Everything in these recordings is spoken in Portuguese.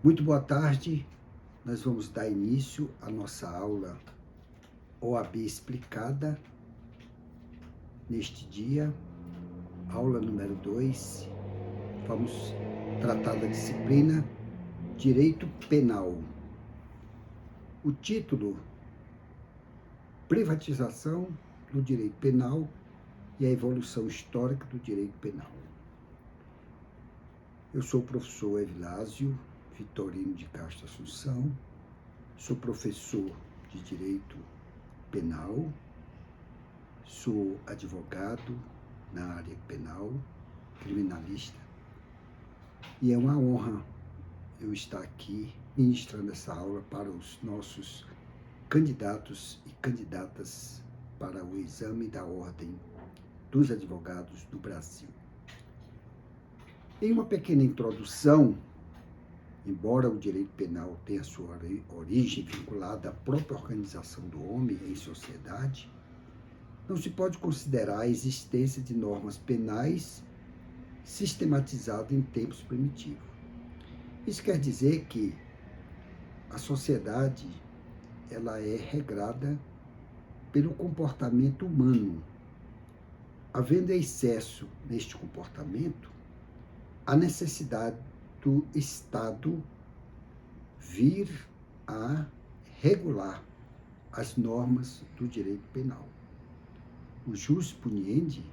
Muito boa tarde, nós vamos dar início à nossa aula OAB explicada neste dia, aula número 2. Vamos tratar da disciplina Direito Penal. O título: Privatização do Direito Penal e a evolução histórica do Direito Penal. Eu sou o professor Evilásio Vitorino de Castro Assunção, sou professor de Direito Penal, sou advogado na área penal, criminalista, e é uma honra eu estar aqui ministrando essa aula para os nossos candidatos e candidatas para o exame da Ordem dos Advogados do Brasil. Em uma pequena introdução, embora o direito penal tenha sua origem vinculada à própria organização do homem em sociedade, não se pode considerar a existência de normas penais sistematizadas em tempos primitivos. Isso quer dizer que a sociedade ela é regrada pelo comportamento humano. Havendo excesso neste comportamento, a necessidade do Estado vir a regular as normas do direito penal. O jus puniendi,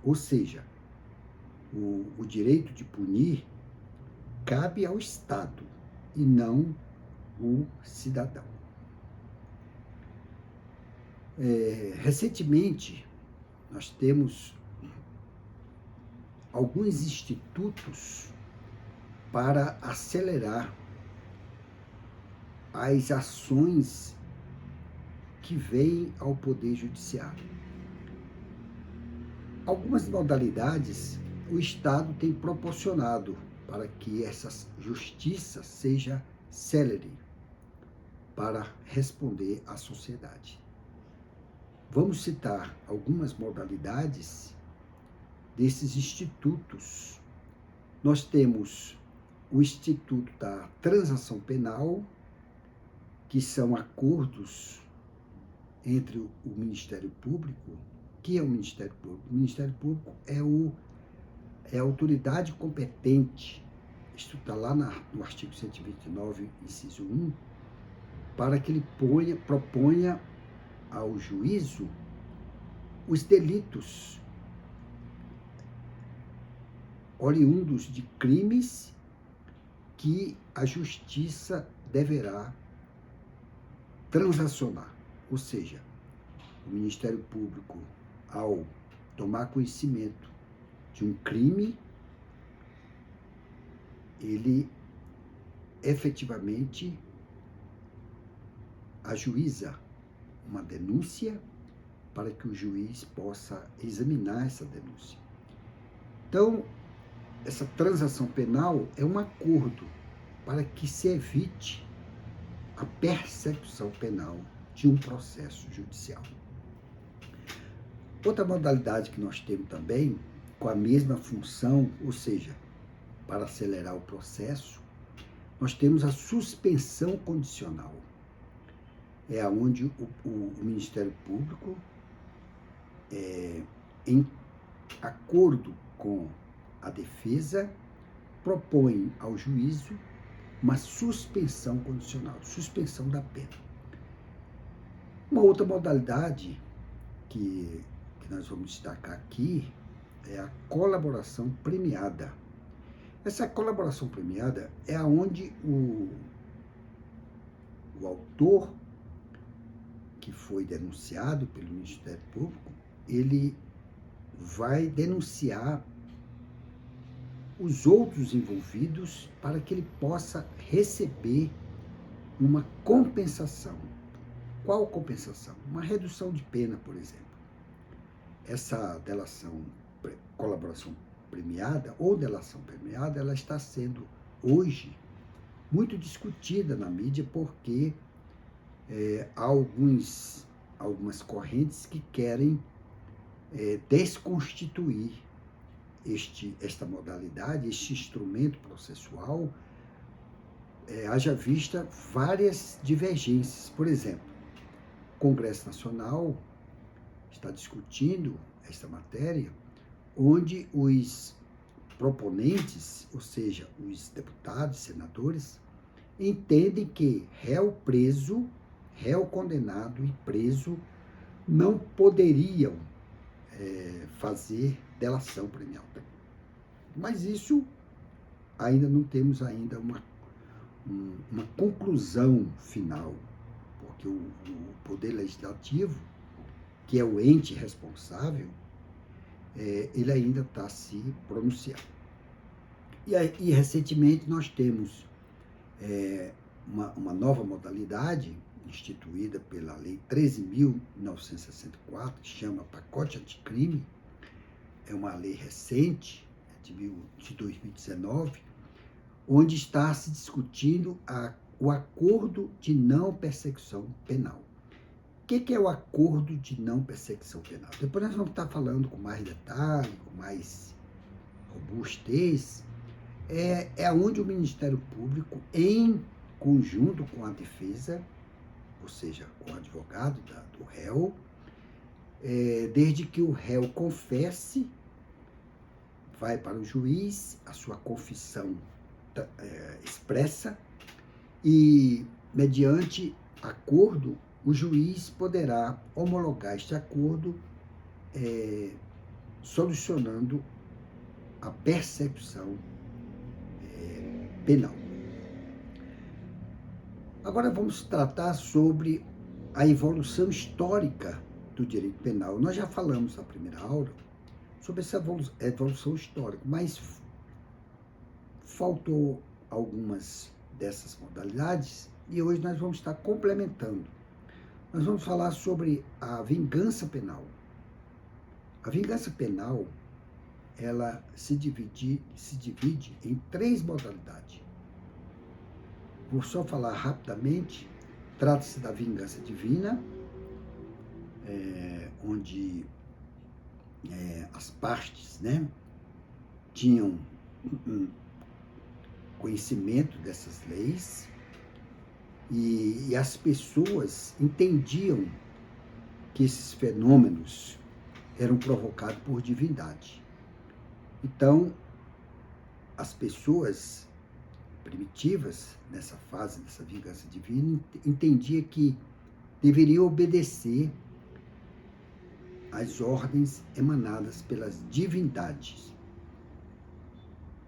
ou seja, o direito de punir, cabe ao Estado e não o cidadão. Recentemente, nós temos alguns institutos para acelerar as ações que vêm ao Poder Judiciário. Algumas modalidades o Estado tem proporcionado para que essa justiça seja célere para responder à sociedade. Vamos citar algumas modalidades desses institutos. Nós temos o Instituto da Transação Penal, que são acordos entre o Ministério Público. O que é o Ministério Público? O Ministério Público é a autoridade competente, isso está lá no artigo 129, inciso 1, para que ele proponha ao juízo os delitos oriundos de crimes que a justiça deverá transacionar. Ou seja, o Ministério Público, ao tomar conhecimento de um crime, ele efetivamente ajuiza uma denúncia para que o juiz possa examinar essa denúncia. Então, essa transação penal é um acordo para que se evite a persecução penal de um processo judicial. Outra modalidade que nós temos também, com a mesma função, ou seja, para acelerar o processo, nós temos a suspensão condicional. É onde o Ministério Público, em acordo com a defesa, propõe ao juízo uma suspensão condicional, suspensão da pena. Uma outra modalidade que nós vamos destacar aqui é a colaboração premiada. Essa colaboração premiada é onde o autor que foi denunciado pelo Ministério Público, ele vai denunciar os outros envolvidos para que ele possa receber uma compensação. Qual compensação? Uma redução de pena, por exemplo. Essa colaboração premiada ou delação premiada, ela está sendo hoje muito discutida na mídia porque há algumas correntes que querem desconstituir esta modalidade, este instrumento processual, haja vista várias divergências. Por exemplo, o Congresso Nacional está discutindo esta matéria, onde os proponentes, ou seja, os deputados, senadores, entendem que réu condenado e preso não poderiam fazer delação premial. Mas isso ainda não temos ainda uma conclusão final, porque o Poder Legislativo, que é o ente responsável, ele ainda está se pronunciando. E recentemente nós temos uma nova modalidade instituída pela Lei 13.964, que chama Pacote Anticrime, é uma lei recente, de 2019, onde está se discutindo o acordo de não persecução penal. O que é o acordo de não persecução penal? Depois nós vamos estar falando com mais detalhe, com mais robustez, é onde o Ministério Público, em conjunto com a defesa, ou seja, com o advogado do réu, desde que o réu confesse, vai para o juiz, a sua confissão expressa, e, mediante acordo, o juiz poderá homologar este acordo, solucionando a persecução penal. Agora vamos tratar sobre a evolução histórica do direito penal. Nós já falamos na primeira aula sobre essa evolução histórica, mas faltou algumas dessas modalidades e hoje nós vamos estar complementando. Nós vamos falar sobre a vingança penal. A vingança penal, ela se divide em 3 modalidades. Vou só falar rapidamente. Trata-se da vingança divina, onde as partes, tinham conhecimento dessas leis e as pessoas entendiam que esses fenômenos eram provocados por divindade. Então, as pessoas primitivas, nessa fase dessa vingança divina, entendiam que deveriam obedecer às ordens emanadas pelas divindades.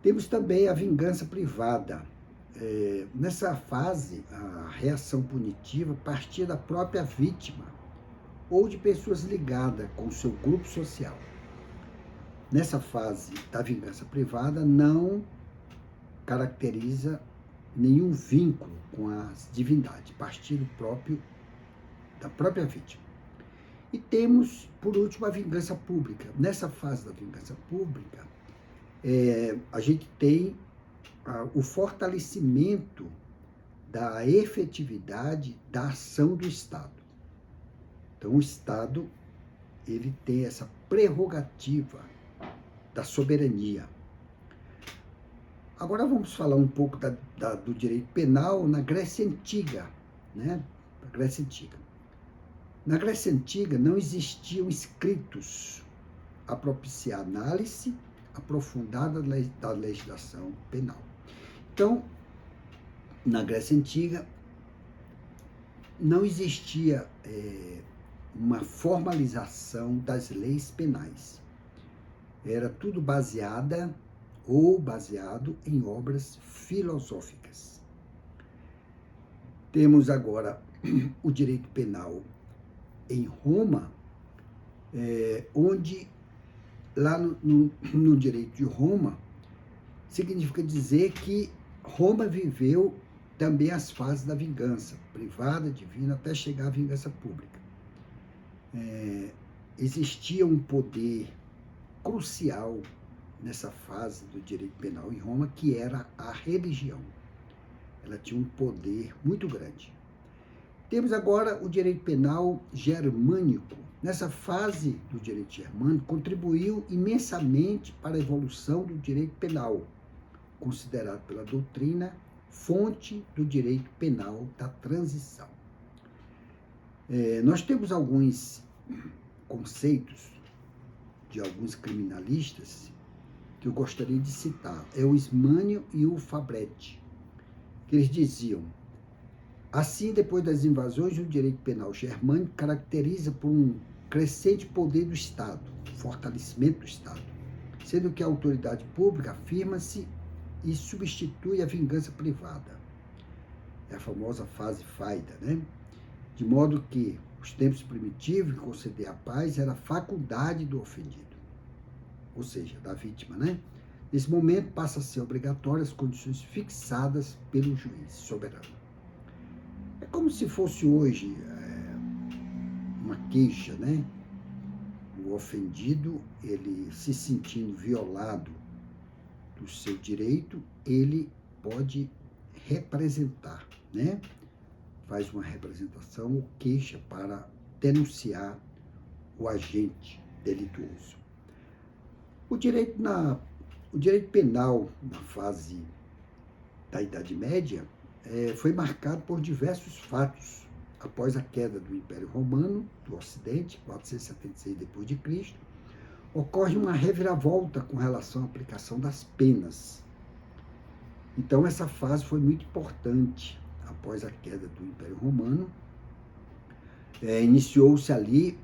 Temos também a vingança privada. Nessa fase, a reação punitiva partia da própria vítima ou de pessoas ligadas com o seu grupo social. Nessa fase da vingança privada, não caracteriza nenhum vínculo com as divindades, partir da própria vítima. E temos, por último, a vingança pública. Nessa fase da vingança pública, a gente tem o fortalecimento da efetividade da ação do Estado. Então, o Estado, ele tem essa prerrogativa da soberania. Agora vamos falar um pouco do direito penal na Grécia Antiga, Na Grécia Antiga. Na Grécia Antiga não existiam escritos a propiciar análise aprofundada da legislação penal. Então, na Grécia Antiga, não existia uma formalização das leis penais. Era tudo baseado em obras filosóficas. Temos agora o direito penal em Roma, onde lá no direito de Roma, significa dizer que Roma viveu também as fases da vingança, privada, divina, até chegar à vingança pública. Existia um poder crucial nessa fase do direito penal em Roma, que era a religião. Ela tinha um poder muito grande. Temos agora o direito penal germânico. Nessa fase do direito germânico, contribuiu imensamente para a evolução do direito penal, considerado pela doutrina fonte do direito penal da transição. Nós temos alguns conceitos de alguns criminalistas que eu gostaria de citar. É o Ismânio e o Fabretti, que eles diziam: assim, depois das invasões, o direito penal germânico caracteriza por um crescente poder do Estado, fortalecimento do Estado, sendo que a autoridade pública afirma-se e substitui a vingança privada. É a famosa fase faida, né? De modo que os tempos primitivos, conceder a paz era faculdade do ofendido, ou seja, da vítima, né? Nesse momento passa a ser obrigatório as condições fixadas pelo juiz soberano. É como se fosse hoje uma queixa, né? O ofendido, ele se sentindo violado do seu direito, ele pode representar, né? Faz uma representação ou queixa para denunciar o agente delituoso. O direito penal na fase da Idade Média foi marcado por diversos fatos. Após a queda do Império Romano do Ocidente, 476 d.C., ocorre uma reviravolta com relação à aplicação das penas. Então, essa fase foi muito importante. Após a queda do Império Romano, iniciou-se ali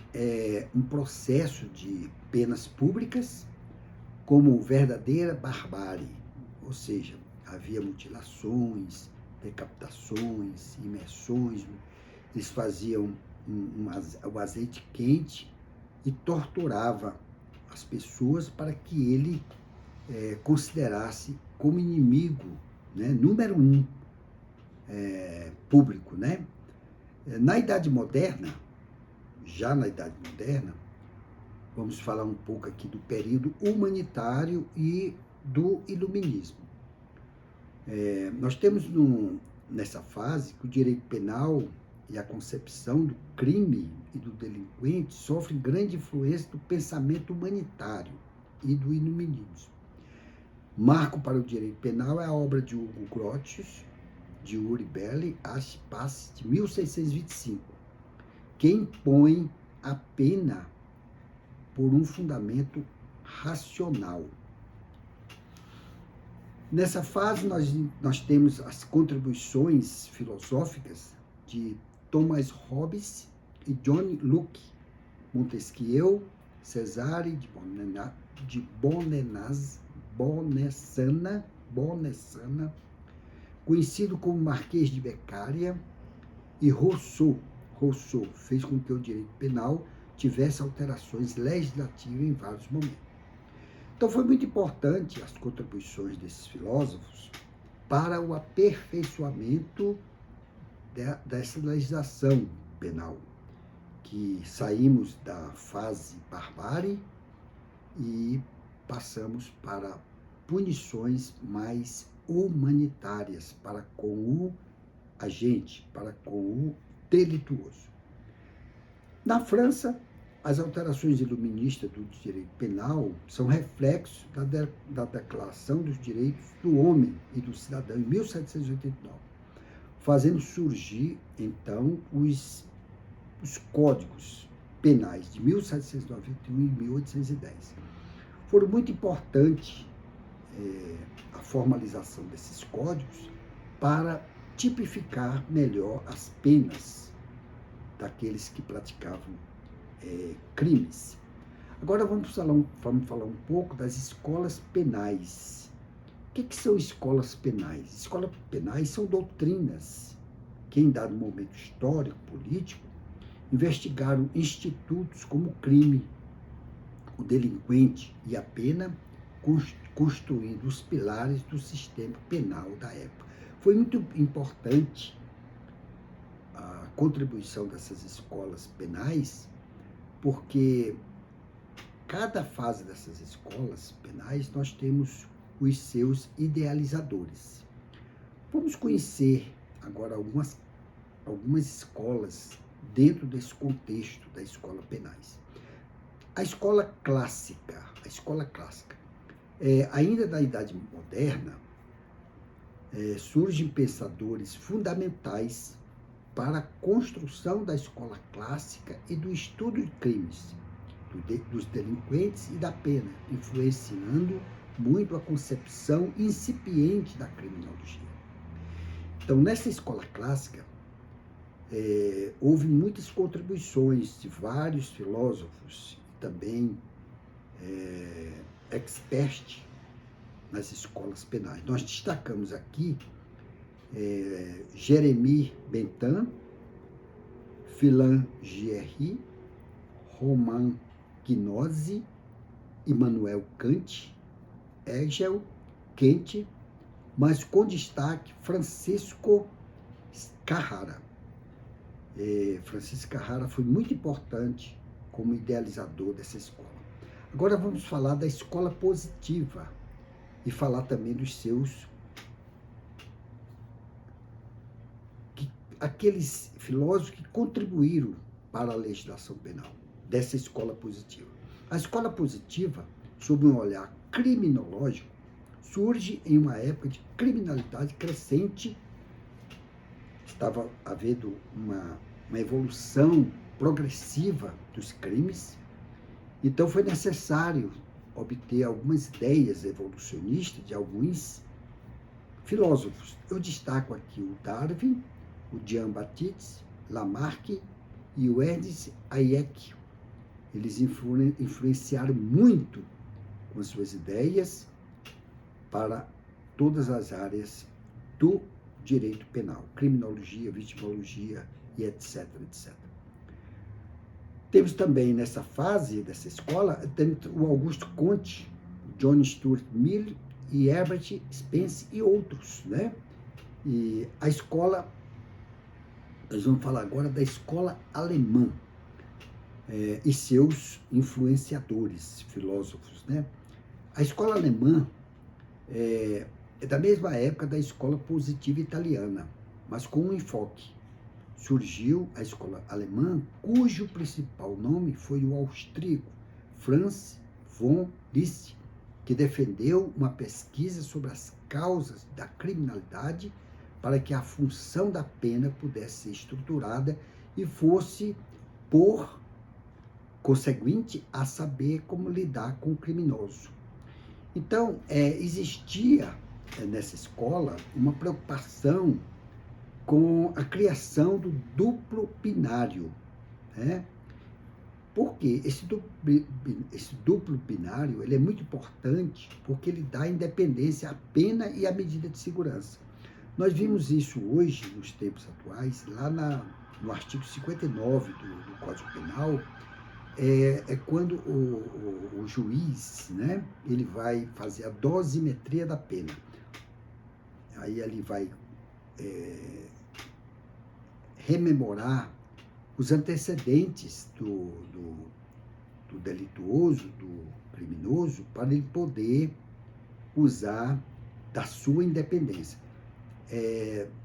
um processo de penas públicas como verdadeira barbárie, ou seja, havia mutilações, decapitações, imersões, eles faziam o azeite quente e torturava as pessoas para que ele considerasse como inimigo, né, número 1, público, né? Na Idade Moderna, vamos falar um pouco aqui do período humanitário e do iluminismo. Nós temos nessa fase que o direito penal e a concepção do crime e do delinquente sofrem grande influência do pensamento humanitário e do iluminismo. Marco para o direito penal é a obra de Hugo Grotius, de Uri Belli, As Paz, de 1625, que impõe a pena por um fundamento racional. Nessa fase, nós temos as contribuições filosóficas de Thomas Hobbes e John Locke, Montesquieu, Cesare de Bonessana, conhecido como Marquês de Beccaria, e Rousseau. Rousseau fez com que o direito penal tivesse alterações legislativas em vários momentos. Então, foi muito importante as contribuições desses filósofos para o aperfeiçoamento dessa legislação penal, que saímos da fase barbárie e passamos para punições mais humanitárias para com o agente, para com o delituoso. Na França, as alterações iluministas do direito penal são reflexo da Declaração dos Direitos do Homem e do Cidadão, em 1789, fazendo surgir, então, os códigos penais de 1791 e 1810. Foram muito importantes a formalização desses códigos para tipificar melhor as penas daqueles que praticavam crimes. Agora vamos falar um pouco das escolas penais. O que são escolas penais? Escolas penais são doutrinas que, em dado momento histórico, político, investigaram institutos como o crime, o delinquente e a pena, construindo os pilares do sistema penal da época. Foi muito importante a contribuição dessas escolas penais, porque cada fase dessas escolas penais nós temos os seus idealizadores. Vamos conhecer agora algumas escolas dentro desse contexto da escola penais. A escola clássica, ainda da Idade Moderna, surgem pensadores fundamentais para a construção da escola clássica e do estudo de crimes, dos delinquentes e da pena, influenciando muito a concepção incipiente da criminologia. Então, nessa escola clássica, houve muitas contribuições de vários filósofos, também experts nas escolas penais. Nós destacamos aqui Jérémie Bentham, Philin Guerry, Romain Quinozi, Immanuel Kant, Hegel, Kant, mas com destaque Francisco Carrara. Francisco Carrara foi muito importante como idealizador dessa escola. Agora vamos falar da escola positiva e falar também dos seus, aqueles filósofos que contribuíram para a legislação penal, dessa escola positiva. A escola positiva, sob um olhar criminológico, surge em uma época de criminalidade crescente. Estava havendo uma evolução progressiva dos crimes, então foi necessário obter algumas ideias evolucionistas de alguns filósofos. Eu destaco aqui o Darwin, o Jean-Baptiste Lamarck e o Ernst Hayek. Eles influenciaram muito com as suas ideias para todas as áreas do direito penal, criminologia, vitimologia e etc, etc. Temos também nessa fase dessa escola, o Auguste Comte, John Stuart Mill e Herbert Spencer e outros, né? E a escola, nós vamos falar agora da escola alemã e seus influenciadores, filósofos, né? A escola alemã é da mesma época da escola positiva italiana, mas com um enfoque. Surgiu a escola alemã, cujo principal nome foi o austríaco Franz von Liszt, que defendeu uma pesquisa sobre as causas da criminalidade para que a função da pena pudesse ser estruturada e fosse, por conseguinte, a saber como lidar com o criminoso. Então, existia nessa escola uma preocupação com a criação do duplo binário, né? Porque esse duplo binário ele é muito importante porque ele dá independência à pena e à medida de segurança. Nós vimos isso hoje, nos tempos atuais, lá no artigo 59 do Código Penal, quando o juiz, né, ele vai fazer a dosimetria da pena. Aí ele vai rememorar os antecedentes do delituoso, do criminoso, para ele poder usar da sua independência.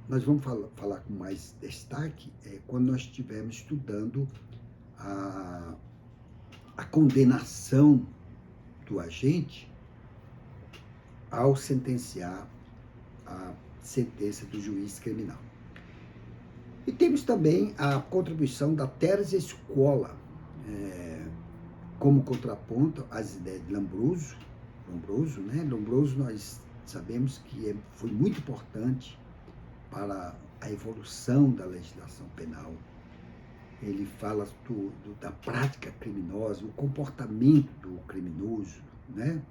Nós vamos falar com mais destaque quando nós estivermos estudando a condenação do agente ao sentenciar a sentença do juiz criminal. E temos também a contribuição da Terza Escola, como contraponto às ideias de Lombroso, né? Lombroso nós sabemos que foi muito importante para a evolução da legislação penal. Ele fala da prática criminosa, o comportamento do criminoso, né,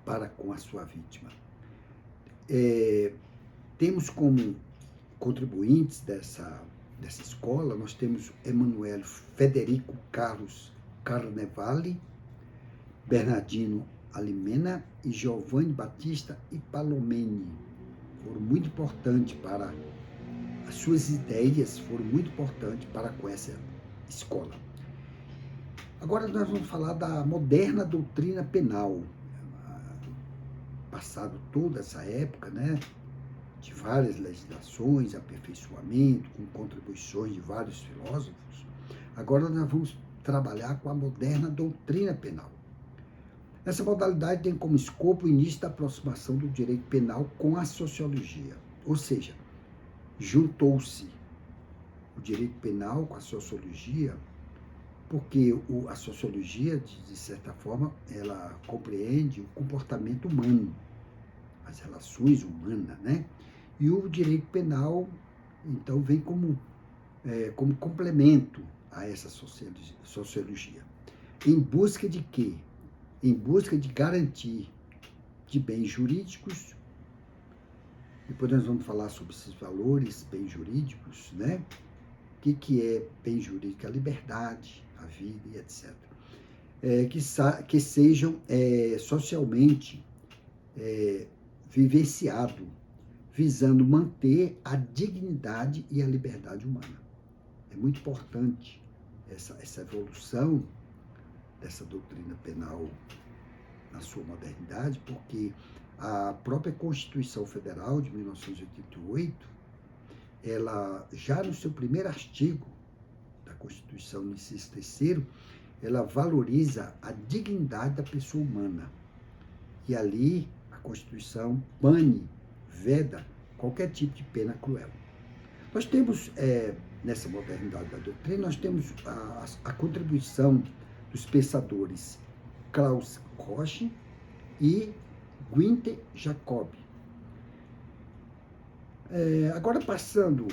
para com a sua vítima. Temos como contribuintes dessa escola, nós temos Emanuel Federico Carlos Carnevale, Bernardino Alimena e Giovanni Battista e Palomeni. Foram muito importantes para as suas ideias, foram muito importantes para com essa escola. Agora nós vamos falar da moderna doutrina penal. Passado toda essa época, né, de várias legislações, aperfeiçoamento, com contribuições de vários filósofos, agora nós vamos trabalhar com a moderna doutrina penal. Essa modalidade tem como escopo o início da aproximação do direito penal com a sociologia. Ou seja, juntou-se o direito penal com a sociologia, porque a sociologia, de certa forma, ela compreende o comportamento humano, as relações humanas, né? E o direito penal, então, vem como complemento a essa sociologia. Em busca de quê? Em busca de garantir de bens jurídicos. Depois nós vamos falar sobre esses valores, bens jurídicos, né? O que é bem jurídico? A liberdade, a vida e etc. Que sejam socialmente vivenciados, visando manter a dignidade e a liberdade humana. É muito importante essa evolução dessa doutrina penal na sua modernidade, porque a própria Constituição Federal de 1988, ela, já no seu primeiro artigo da Constituição, no inciso 3º, ela valoriza a dignidade da pessoa humana. E ali a Constituição bane, veda qualquer tipo de pena cruel. Nós temos, nessa modernidade da doutrina, nós temos a contribuição dos pensadores Klaus Rosch e Günther Jacob. Agora, passando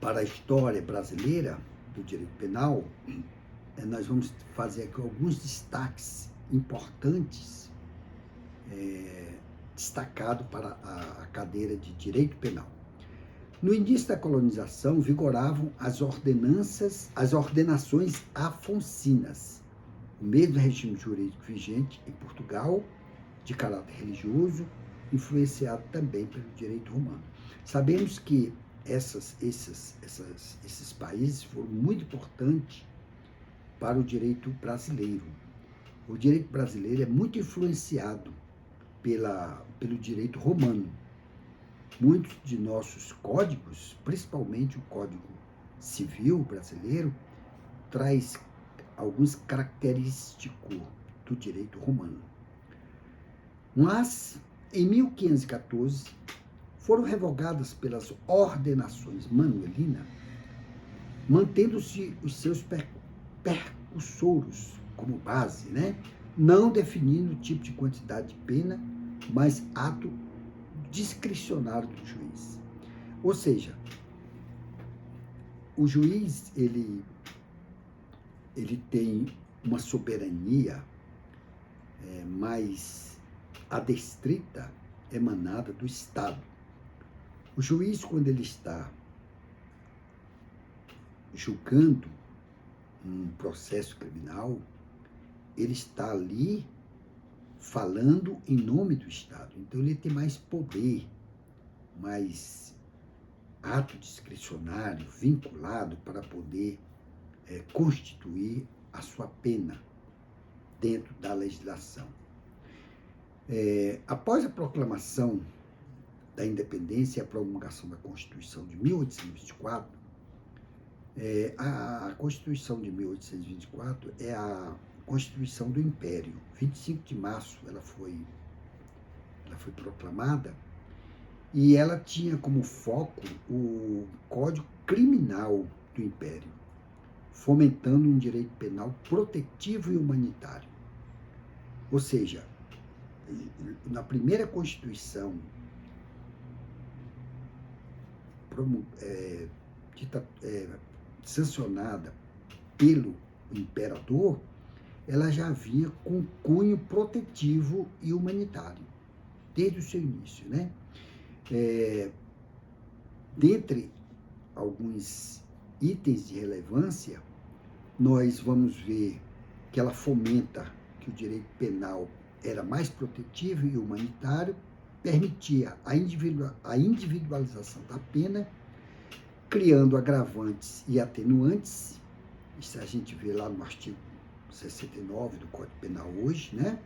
para a história brasileira do direito penal, nós vamos fazer aqui alguns destaques importantes destacados para a cadeira de direito penal. No início da colonização, vigoravam as ordenações afoncinas, o mesmo regime jurídico vigente em Portugal, de caráter religioso, influenciado também pelo direito romano. Sabemos que esses países foram muito importantes para o direito brasileiro. O direito brasileiro é muito influenciado pelo direito romano. Muitos de nossos códigos, principalmente o Código Civil brasileiro, traz alguns característicos do direito romano. Mas, em 1514, foram revogadas pelas ordenações manuelinas, mantendo-se os seus percussores como base, né? Não definindo o tipo de quantidade de pena, mas ato discricionário do juiz. Ou seja, o juiz ele tem uma soberania mais adestrita, emanada do Estado. O juiz, quando ele está julgando um processo criminal, ele está ali falando em nome do Estado. Então, ele tem mais poder, mais ato discricionário, vinculado para poder constituir a sua pena dentro da legislação. Após a proclamação da independência e a promulgação da Constituição de 1824, a Constituição de 1824 é a Constituição do Império. 25 de março ela foi proclamada, e ela tinha como foco o Código Criminal do Império, fomentando um direito penal protetivo e humanitário. Ou seja, na primeira Constituição sancionada pelo imperador, ela já vinha com cunho protetivo e humanitário, desde o seu início, né? Dentre alguns itens de relevância, nós vamos ver que ela fomenta que o direito penal era mais protetivo e humanitário, permitia a individualização da pena, criando agravantes e atenuantes. Isso a gente vê lá no artigo 69 do Código Penal hoje, né?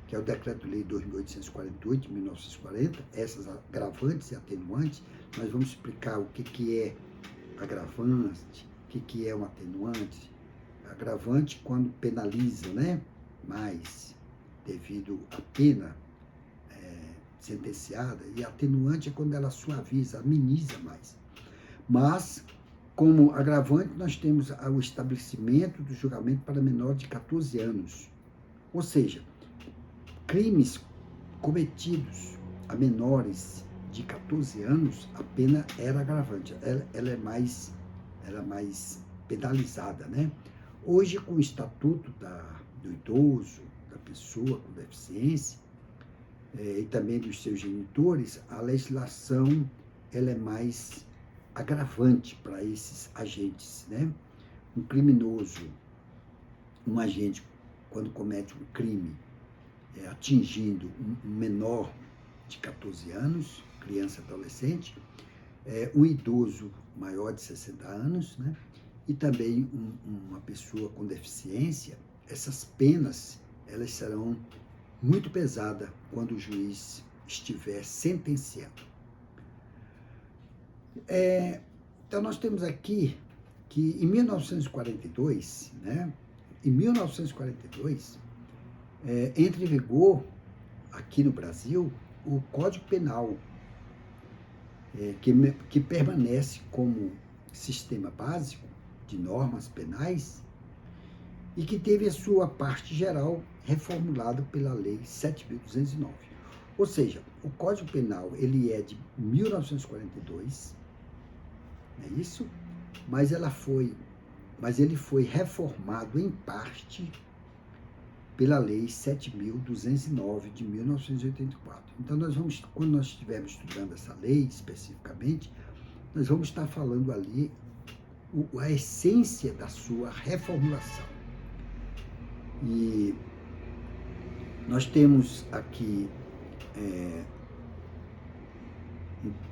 Que é o Decreto-Lei 2.848, de 1940, essas agravantes e atenuantes. Nós vamos explicar o que é agravante, o que é um atenuante. Agravante quando penaliza, né? Mais, devido à pena sentenciada, e atenuante é quando ela suaviza, ameniza mais. Mas, como agravante, nós temos o estabelecimento do julgamento para menor de 14 anos. Ou seja, crimes cometidos a menores de 14 anos, a pena era agravante, ela é mais penalizada, né? Hoje, com o Estatuto do Idoso, da pessoa com deficiência, e também dos seus genitores, a legislação ela é mais agravante para esses agentes, né? Um criminoso, um agente, quando comete um crime atingindo um menor de 14 anos, criança, adolescente, um idoso maior de 60 anos, né? E também uma pessoa com deficiência, essas penas elas serão muito pesadas quando o juiz estiver sentenciando. Então, nós temos aqui que em 1942, né? Em 1942, entra em vigor, aqui no Brasil, o Código Penal, que permanece como sistema básico de normas penais e que teve a sua parte geral reformulada pela Lei 7.209. Ou seja, o Código Penal ele é de 1942, não é isso? Mas ele foi reformado em parte pela Lei 7.209 de 1984. Então, quando nós estivermos estudando essa lei especificamente, nós vamos estar falando ali a essência da sua reformulação. E nós temos aqui,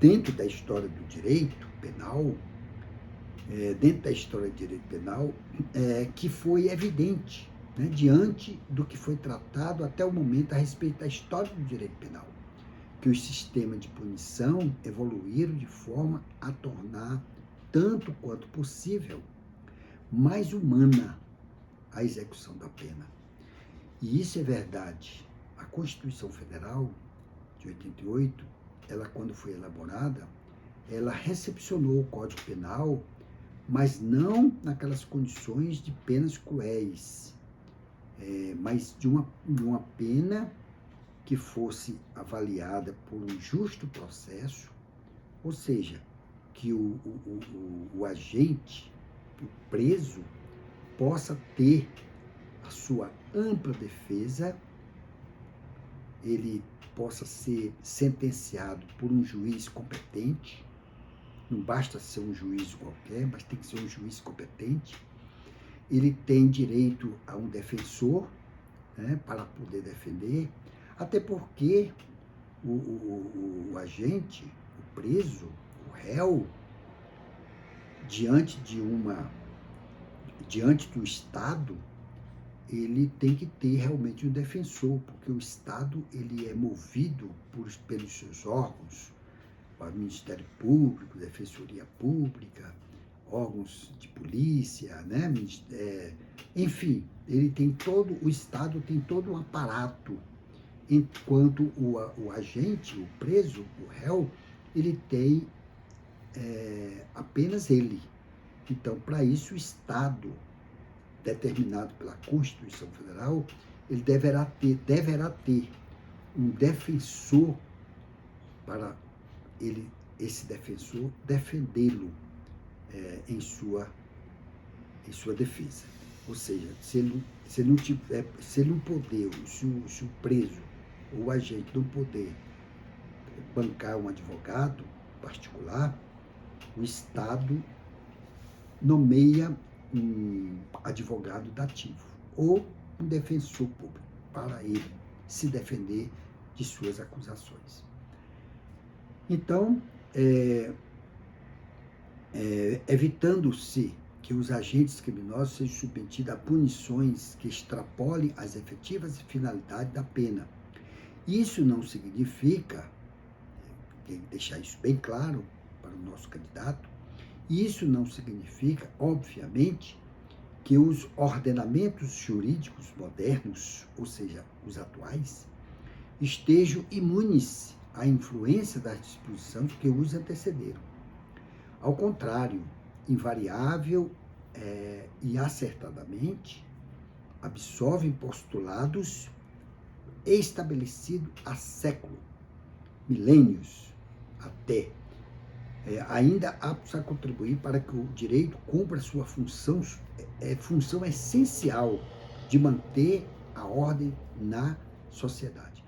dentro da história do direito penal, que foi evidente, né, diante do que foi tratado até o momento a respeito da história do direito penal, que os sistemas de punição evoluíram de forma a tornar, tanto quanto possível, mais humana a execução da pena. E isso é verdade. A Constituição Federal de 88, ela, quando foi elaborada, ela recepcionou o Código Penal, mas não naquelas condições de penas cruéis, mas de uma pena que fosse avaliada por um justo processo, ou seja, que o agente, o preso, possa ter a sua ampla defesa, ele possa ser sentenciado por um juiz competente, não basta ser um juiz qualquer, mas tem que ser um juiz competente. Ele tem direito a um defensor, né, para poder defender, até porque o agente, o preso, o réu, diante do Estado, ele tem que ter realmente um defensor, porque o Estado ele é movido pelos seus órgãos, o Ministério Público, Defensoria Pública, órgãos de polícia, né? Enfim, o Estado tem todo um aparato, enquanto o agente, o preso, o réu, ele tem apenas ele. Então, para isso, o Estado, determinado pela Constituição Federal, ele deverá ter um defensor para esse defensor defendê-lo em sua defesa. Ou seja, se ele não puder, se o preso ou o agente não puder bancar um advogado particular, o Estado nomeia um advogado dativo ou um defensor público para ele se defender de suas acusações. Então, evitando-se que os agentes criminosos sejam submetidos a punições que extrapolem as efetivas finalidades da pena. Isso não significa, tem que deixar isso bem claro para o nosso candidato, isso não significa, obviamente, que os ordenamentos jurídicos modernos, ou seja, os atuais, estejam imunes a influência das disposições que os antecederam. Ao contrário, invariável e acertadamente, absorvem postulados estabelecidos há séculos, milênios até, ainda aptos a contribuir para que o direito cumpra sua função essencial de manter a ordem na sociedade.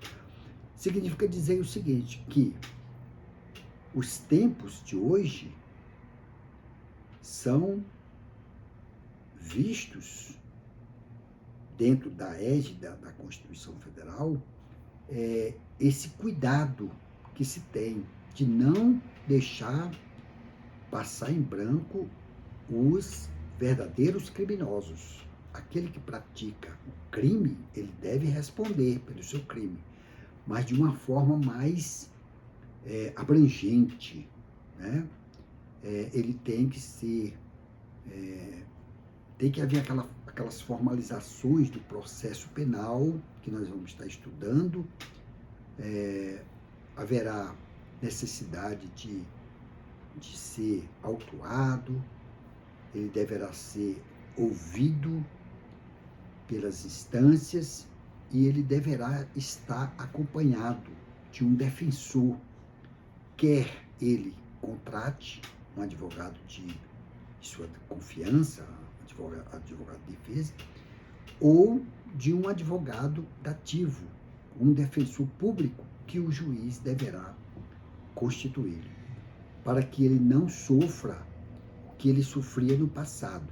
Significa dizer o seguinte, que os tempos de hoje são vistos dentro da égide da Constituição Federal, esse cuidado que se tem de não deixar passar em branco os verdadeiros criminosos. Aquele que pratica o crime, ele deve responder pelo seu crime, mas de uma forma mais abrangente, né? Ele tem que ser, tem que haver aquelas formalizações do processo penal que nós vamos estar estudando, haverá necessidade de ser autuado, ele deverá ser ouvido pelas instâncias e ele deverá estar acompanhado de um defensor, quer ele contrate um advogado de sua confiança, advogado de defesa, ou de um advogado dativo, um defensor público que o juiz deverá constituir, para que ele não sofra o que ele sofria no passado,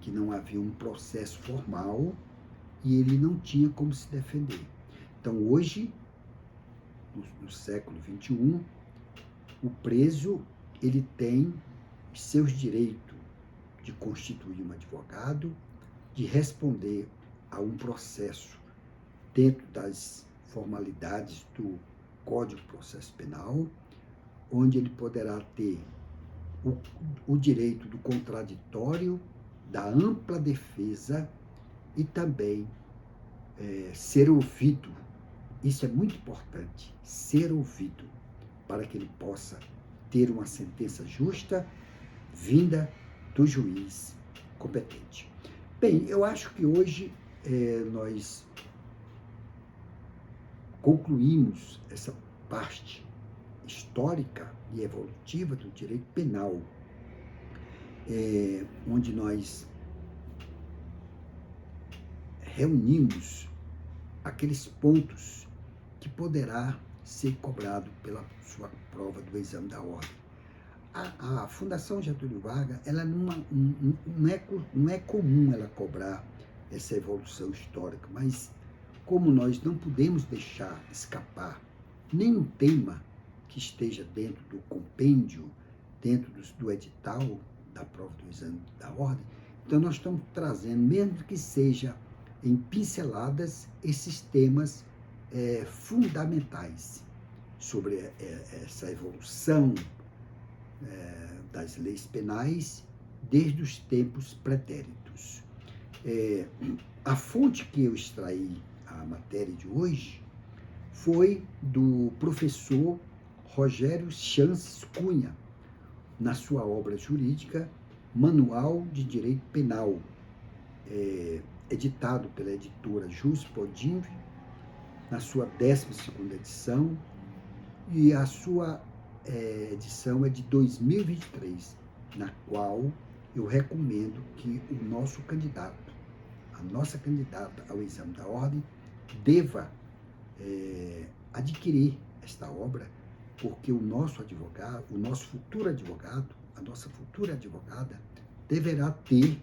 que não havia um processo formal e ele não tinha como se defender. Então, hoje, no século XXI, o preso ele tem seus direitos de constituir um advogado, de responder a um processo dentro das formalidades do Código de Processo Penal, onde ele poderá ter o direito do contraditório, da ampla defesa e também ser ouvido. Isso é muito importante, ser ouvido, para que ele possa ter uma sentença justa vinda do juiz competente. Bem, eu acho que hoje nós concluímos essa parte histórica e evolutiva do direito penal, onde nós reunimos aqueles pontos que poderá ser cobrado pela sua prova do exame da ordem. A Fundação Getúlio Vargas, ela não é comum ela cobrar essa evolução histórica, mas como nós não podemos deixar escapar nenhum tema que esteja dentro do compêndio, dentro do edital da prova do exame da ordem, então nós estamos trazendo, mesmo que seja em pinceladas, esses temas fundamentais sobre essa evolução das leis penais desde os tempos pretéritos. A fonte que eu extraí a matéria de hoje foi do professor Rogério Chances Cunha, na sua obra jurídica Manual de Direito Penal, editado pela editora Jus Podinvi, na sua 12ª edição, e a sua edição é de 2023, na qual eu recomendo que o nosso candidato, a nossa candidata ao exame da ordem, deva adquirir esta obra, porque o nosso advogado, o nosso futuro advogado, a nossa futura advogada, deverá ter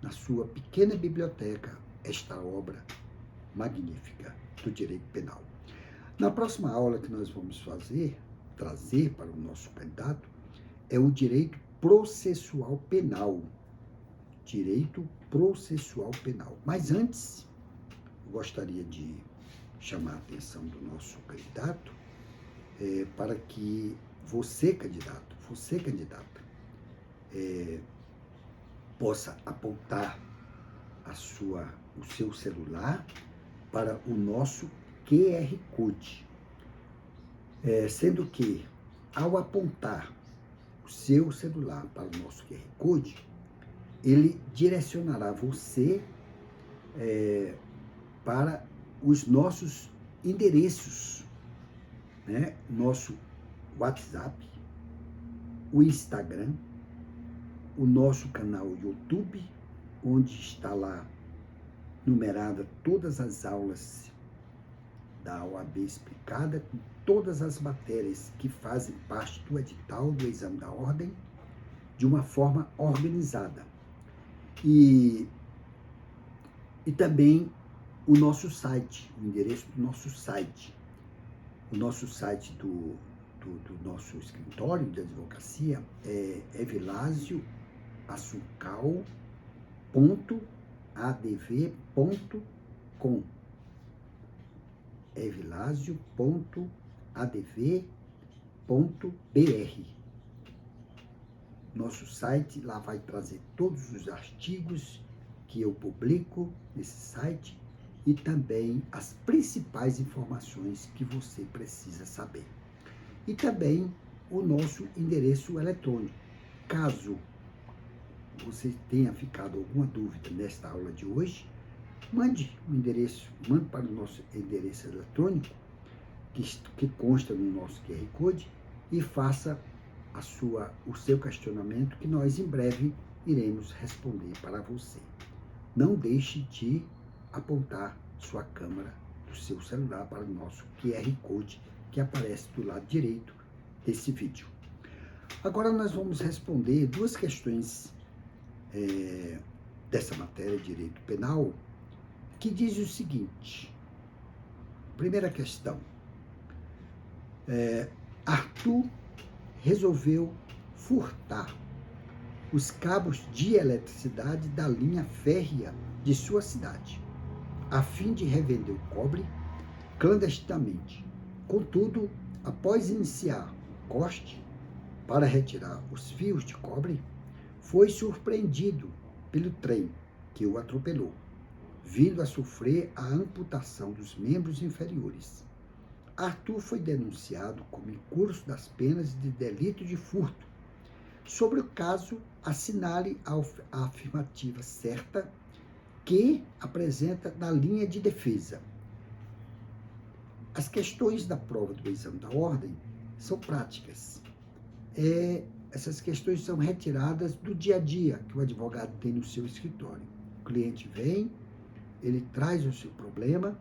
na sua pequena biblioteca esta obra magnífica do direito penal. Na próxima aula que nós vamos trazer para o nosso candidato, é o direito processual penal. Direito processual penal. Mas antes, eu gostaria de chamar a atenção do nosso candidato para que você, candidata, possa apontar o seu celular para o nosso QR Code. Sendo que, ao apontar o seu celular para o nosso QR Code, ele direcionará você para os nossos endereços, né? Nosso WhatsApp, o Instagram, o nosso canal YouTube, onde está lá numerada todas as aulas da OAB explicada, com todas as matérias que fazem parte do edital do Exame da Ordem, de uma forma organizada. E também o nosso site, o endereço do nosso site. O nosso site do nosso escritório de advocacia é evilasio.adv.com. evilasio.adv.br. Nosso site lá vai trazer todos os artigos que eu publico nesse site e também as principais informações que você precisa saber. E também o nosso endereço eletrônico. Caso você tenha ficado alguma dúvida nesta aula de hoje, mande para o nosso endereço eletrônico, que consta no nosso QR Code, e faça o seu questionamento, que nós em breve iremos responder para você. Não deixe de apontar sua câmera do seu celular para o nosso QR Code, que aparece do lado direito desse vídeo. Agora nós vamos responder duas questões dessa matéria de direito penal, que diz o seguinte. Primeira questão. Arthur resolveu furtar os cabos de eletricidade da linha férrea de sua cidade, a fim de revender o cobre clandestinamente. Contudo, após iniciar o corte para retirar os fios de cobre, foi surpreendido pelo trem que o atropelou, vindo a sofrer a amputação dos membros inferiores. Arthur foi denunciado como incurso das penas de delito de furto. Sobre o caso, assinale a afirmativa certa que apresenta na linha de defesa. As questões da prova do Exame da Ordem são práticas. Essas questões são retiradas do dia a dia que o advogado tem no seu escritório. O cliente vem, ele traz o seu problema,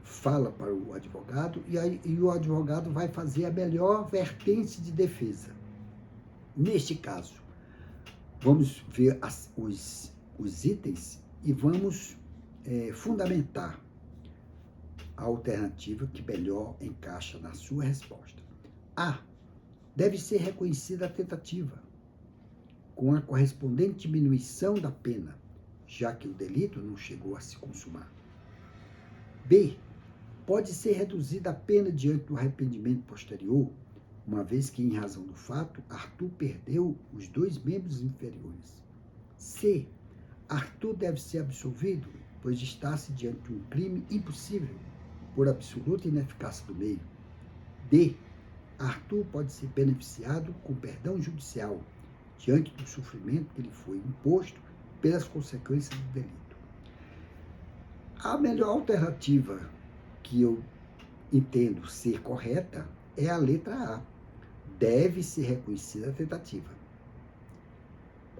fala para o advogado e o advogado vai fazer a melhor vertente de defesa. Neste caso, vamos ver os itens e vamos fundamentar a alternativa que melhor encaixa na sua resposta. A. Deve ser reconhecida a tentativa, com a correspondente diminuição da pena, já que o delito não chegou a se consumar. B. Pode ser reduzida a pena diante do arrependimento posterior, uma vez que, em razão do fato, Arthur perdeu os 2 membros inferiores. C. Arthur deve ser absolvido, pois está-se diante de um crime impossível, por absoluta ineficácia do meio. D. Arthur pode ser beneficiado com perdão judicial, diante do sofrimento que lhe foi imposto pelas consequências do delito. A melhor alternativa que eu entendo ser correta é a letra A. Deve ser reconhecida a tentativa,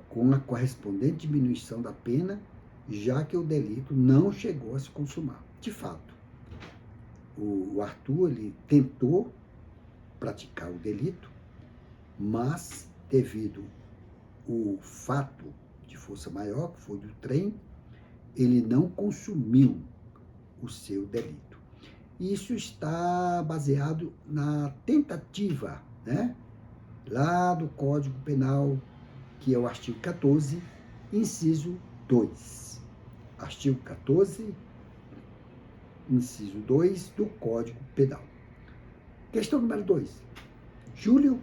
com a correspondente diminuição da pena, já que o delito não chegou a se consumar. De fato, o Arthur ele tentou praticar o delito, mas devido ao fato de força maior, que foi do trem, ele não consumiu o seu delito. Isso está baseado na tentativa, né? Lá do Código Penal, que é o artigo 14, inciso 2. Artigo 14, inciso 2 do Código Penal. Questão número 2. Júlio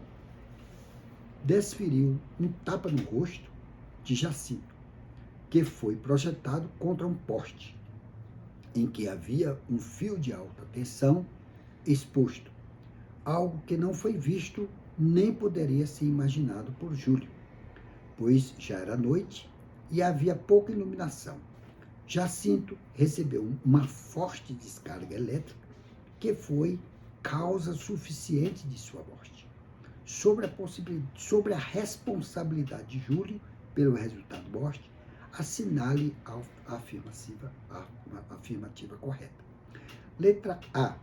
desferiu um tapa no rosto de Jacinto, que foi projetado contra um poste, em que havia um fio de alta tensão exposto, algo que não foi visto nem poderia ser imaginado por Júlio, pois já era noite e havia pouca iluminação. Jacinto recebeu uma forte descarga elétrica que foi causa suficiente de sua morte. Sobre a responsabilidade de Júlio pelo resultado morte, assinale a afirmativa correta. Letra A.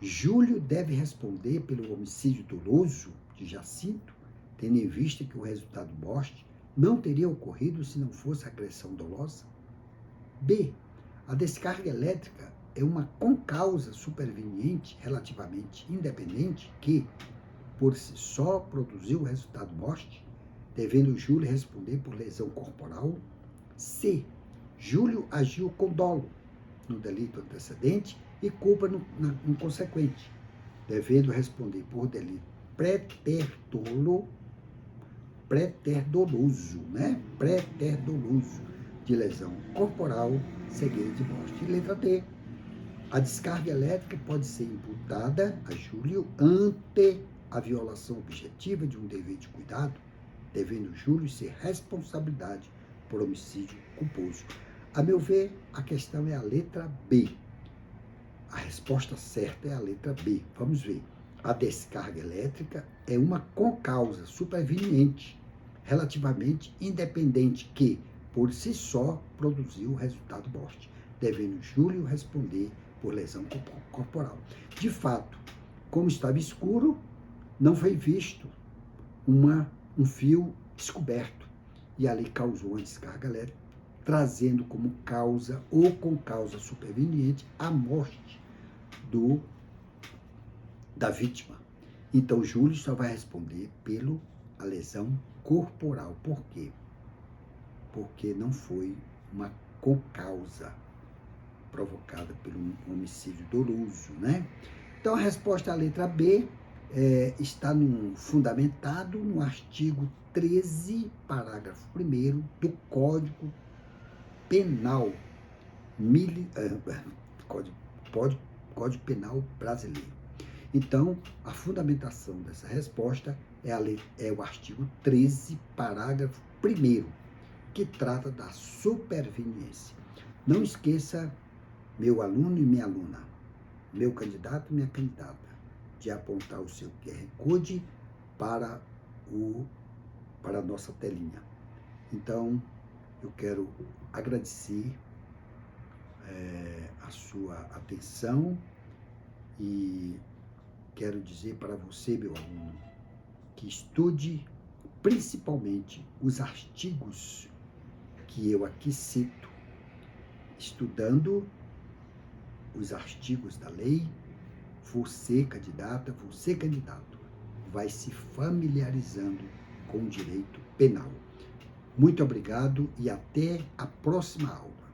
Júlio deve responder pelo homicídio doloso de Jacinto, tendo em vista que o resultado morte não teria ocorrido se não fosse agressão dolosa. B. A descarga elétrica é uma concausa superveniente relativamente independente que, por si só, produziu o resultado morte, devendo Júlio responder por lesão corporal. C. Júlio agiu com dolo no delito antecedente e culpa no consequente, devendo responder por delito preterdoloso, de lesão corporal seguida de morte. E letra D. A descarga elétrica pode ser imputada a Júlio ante a violação objetiva de um dever de cuidado, devendo Júlio ser responsabilidade por homicídio culposo. A meu ver, a questão é a letra B. A resposta certa é a letra B. Vamos ver. A descarga elétrica é uma concausa superveniente, relativamente independente, que, por si só, produziu o resultado morte, devendo Júlio responder por lesão corporal. De fato, como estava escuro, não foi visto um fio descoberto, e ali causou uma descarga elétrica, trazendo como causa ou com causa superveniente a morte da vítima. Então, Júlio só vai responder pela lesão corporal. Por quê? Porque não foi uma concausa provocada pelo homicídio doloso, né? Então, a resposta à letra B está fundamentado no artigo 13, parágrafo 1º do Código Penal Código Penal brasileiro. Então, a fundamentação dessa resposta é o artigo 13, parágrafo 1º, que trata da superveniência. Não esqueça, meu aluno e minha aluna, meu candidato e minha candidata, de apontar o seu QR Code para a nossa telinha. Então, eu quero agradecer a sua atenção e quero dizer para você, meu aluno, que estude principalmente os artigos que eu aqui cito. Estudando os artigos da lei, você, candidata, você, candidato, vai se familiarizando com o direito penal. Muito obrigado e até a próxima aula.